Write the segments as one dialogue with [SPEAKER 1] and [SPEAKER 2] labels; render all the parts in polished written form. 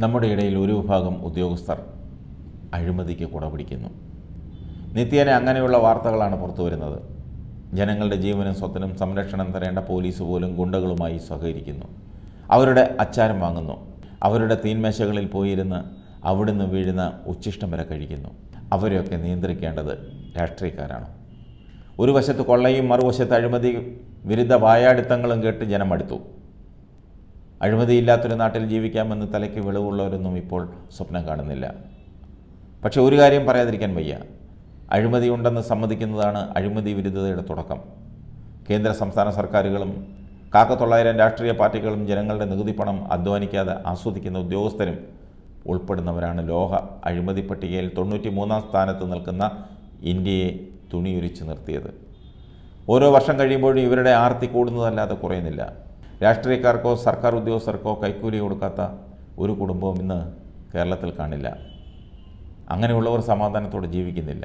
[SPEAKER 1] നമ്മുടെ ഇടയിൽ ഒരു വിഭാഗം ഉദ്യോഗസ്ഥർ അഴിമതിക്ക് കുടപിടിക്കുന്നു. നിത്യേന അങ്ങനെയുള്ള വാർത്തകളാണ് പുറത്തു വരുന്നത്. ജനങ്ങളുടെ ജീവനും സ്വത്തിനും സംരക്ഷണം തരേണ്ട പോലീസ് പോലും ഗുണ്ടകളുമായി സഹകരിക്കുന്നു. അവരുടെ അച്ചാരം വാങ്ങുന്നു. അവരുടെ തീന്മേശകളിൽ പോയിരുന്ന് അവിടുന്ന് വീഴുന്ന ഉച്ഛിഷ്ടം വരെ കഴിക്കുന്നു. അവരെയൊക്കെ നിയന്ത്രിക്കേണ്ടത് രാഷ്ട്രീയക്കാരാണ്. ഒരു വശത്ത് കൊള്ളയും മറുവശത്ത് അഴിമതി വിരുദ്ധ വായാടിത്തങ്ങളും കേട്ട് ജനം മടുത്തു. അഴിമതിയില്ലാത്തൊരു നാട്ടിൽ ജീവിക്കാമെന്ന് തലയ്ക്ക് വെളിവുള്ളവരൊന്നും ഇപ്പോൾ സ്വപ്നം കാണുന്നില്ല. പക്ഷേ ഒരു കാര്യം പറയാതിരിക്കാൻ വയ്യ. അഴിമതി ഉണ്ടെന്ന് സമ്മതിക്കുന്നതാണ് അഴിമതി വിരുദ്ധതയുടെ തുടക്കം. കേന്ദ്ര സംസ്ഥാന സർക്കാരുകളും കാക്കത്തൊള്ളായിരം രാഷ്ട്രീയ പാർട്ടികളും ജനങ്ങളുടെ നികുതി പണം അധ്വാനിക്കാതെ ആസ്വദിക്കുന്ന ഉദ്യോഗസ്ഥരും ഉൾപ്പെടുന്നവരാണ് ലോക അഴിമതി പട്ടികയിൽ 93-ാം സ്ഥാനത്ത് നിൽക്കുന്ന ഇന്ത്യയെ തുണിയുരിച്ച് നിർത്തിയത്. ഓരോ വർഷം കഴിയുമ്പോഴും ഇവരുടെ ആർത്തി കൂടുന്നതല്ലാതെ കുറയുന്നില്ല. രാഷ്ട്രീയക്കാർക്കോ സർക്കാർ ഉദ്യോഗസ്ഥർക്കോ കൈക്കൂലി കൊടുക്കാത്ത ഒരു കുടുംബവും ഇന്ന് കേരളത്തിൽ കാണില്ല. അങ്ങനെയുള്ളവർ സമാധാനത്തോടെ ജീവിക്കുന്നില്ല.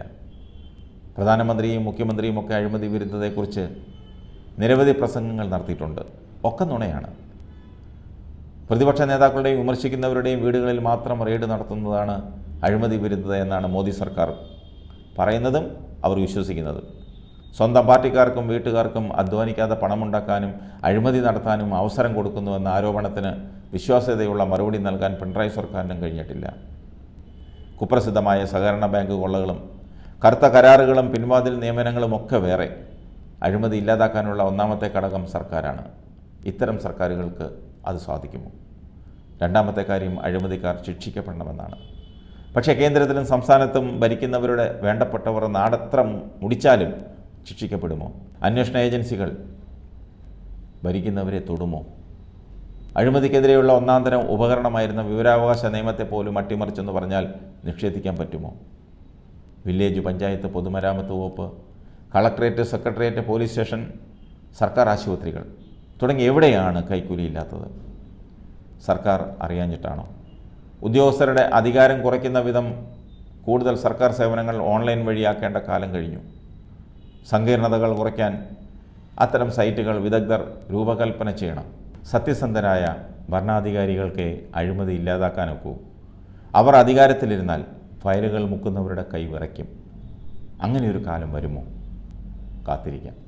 [SPEAKER 1] പ്രധാനമന്ത്രിയും മുഖ്യമന്ത്രിയും ഒക്കെ അഴിമതി വിരുദ്ധതയെക്കുറിച്ച് നിരവധി പ്രസംഗങ്ങൾ നടത്തിയിട്ടുണ്ട്. ഒക്കെ നുണയാണ്. പ്രതിപക്ഷ നേതാക്കളുടെയും വിമർശിക്കുന്നവരുടെയും വീടുകളിൽ മാത്രം റെയ്ഡ് നടത്തുന്നതാണ് അഴിമതി വിരുദ്ധത എന്നാണ് മോദി സർക്കാർ പറയുന്നതും അവർ വിശ്വസിക്കുന്നതും. സ്വന്തം പാർട്ടിക്കാർക്കും വീട്ടുകാർക്കും അധ്വാനിക്കാതെ പണമുണ്ടാക്കാനും അഴിമതി നടത്താനും അവസരം കൊടുക്കുന്നുവെന്ന ആരോപണത്തിന് വിശ്വാസ്യതയുള്ള മറുപടി നൽകാൻ പിണറായി സർക്കാരിനും കഴിഞ്ഞിട്ടില്ല. കുപ്രസിദ്ധമായ സഹകരണ ബാങ്ക് കൊള്ളകളും കറുത്ത കരാറുകളും പിൻവാതിൽ നിയമനങ്ങളും ഒക്കെ വേറെ. അഴിമതി ഇല്ലാതാക്കാനുള്ള ഒന്നാമത്തെ ഘടകം സർക്കാരാണ്. ഇത്തരം സർക്കാരുകൾക്ക് അത് സാധിക്കുമോ? രണ്ടാമത്തെ കാര്യം അഴിമതിക്കാർ ശിക്ഷിക്കപ്പെടണമെന്നാണ്. പക്ഷേ കേന്ദ്രത്തിലും സംസ്ഥാനത്തും ഭരിക്കുന്നവരുടെ വേണ്ടപ്പെട്ടവർ നാടത്ര മുടിച്ചാലും ശിക്ഷിക്കപ്പെടുമോ? അന്വേഷണ ഏജൻസികൾ ഭരിക്കുന്നവരെ തൊടുമോ? അഴിമതിക്കെതിരെയുള്ള ഒന്നാന്തരം ഉപകരണമായിരുന്ന വിവരാവകാശ നിയമത്തെ പോലും അട്ടിമറിച്ചെന്ന് പറഞ്ഞാൽ നിഷേധിക്കാൻ പറ്റുമോ? വില്ലേജ്, പഞ്ചായത്ത്, പൊതുമരാമത്ത് വകുപ്പ്, കളക്ട്രേറ്റ്, സെക്രട്ടേറിയറ്റ്, പോലീസ് സ്റ്റേഷൻ, സർക്കാർ ആശുപത്രികൾ തുടങ്ങി എവിടെയാണ് കൈക്കൂലിയില്ലാത്തത്? സർക്കാർ അറിയാഞ്ഞിട്ടാണോ? ഉദ്യോഗസ്ഥരുടെ അധികാരം കുറയ്ക്കുന്ന വിധം കൂടുതൽ സർക്കാർ സേവനങ്ങൾ ഓൺലൈൻ വഴിയാക്കേണ്ട കാലം കഴിഞ്ഞു. സങ്കീർണതകൾ കുറയ്ക്കാൻ അത്തരം സൈറ്റുകൾ വിദഗ്ധർ രൂപകൽപ്പന ചെയ്യണം. സത്യസന്ധരായ ഭരണാധികാരികൾക്ക് അഴിമതി ഇല്ലാതാക്കാനൊക്കൂ. അവർ അധികാരത്തിലിരുന്നാൽ ഫയലുകൾ മുക്കുന്നവരുടെ കൈ വിറയ്ക്കും. അങ്ങനെയൊരു കാലം വരുമോ? കാത്തിരിക്കാം.